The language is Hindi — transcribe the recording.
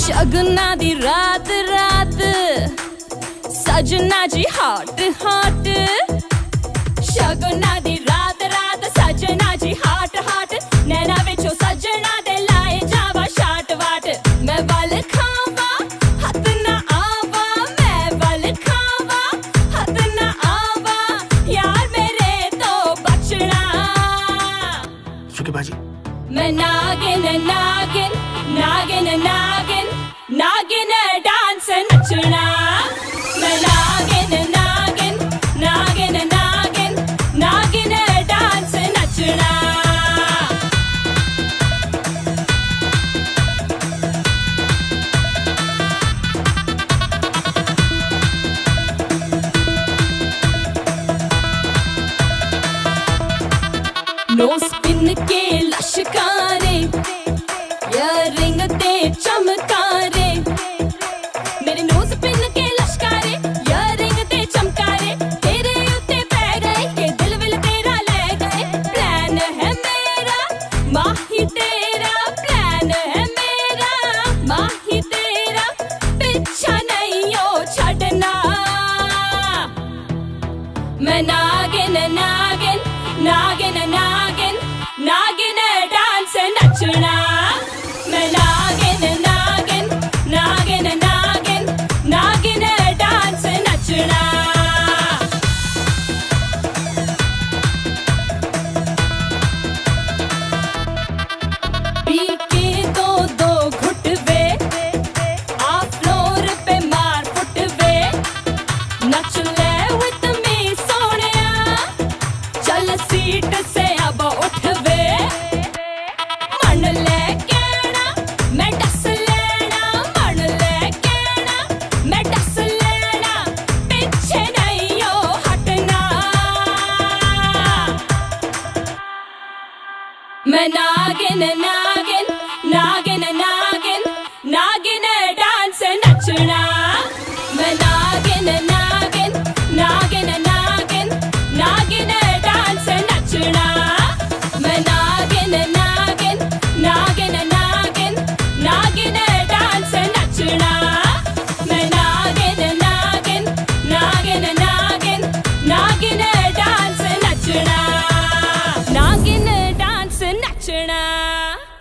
शगुना दी रात रात सजना जी हॉट हॉट। शगुना दी रात रात सजना जी हॉट हॉट। नैना विचों सजना दे लाए जावा शाट वाट। मैं वल खावा हथ ना आवा, मैं वल खावा हथ ना आवा, यार मेरे तो बचना। सुखी बाजी मैं नागिन नागिन नागिन नागिन नागिन डांस नचना। मैं नागिन नागिन नागिन नागिन नागिन डांस नचना। नो स्पिन के लश्कारे, इयररिंग ते चमकारे। मेरे नोज पिन के लश्कारे, इयररिंग ते चमकारे। तेरे उत्ते पै गए के दिल विल तेरा ले गए। प्लान है मेरा माही तेरा, प्लान है मेरा माही तेरा, पीछा नहीं ओ छड़ना। मैं नागिन नागिन नागिन नागिन नागिन डांस नचना। मैं नागिन नागिन नागिन नागिन नागिन डांस नचना। पी के दो घुट वे, आ फ्लोर पे मार फुट वे। नच ले विद मी सोनिया, चल सीट से अब उठ वे। मन ले कहना मैं डस लेना, मन ले कहना मैं डस लेना, पीछे नहीं ओ हटना। मैं नागिन नागिन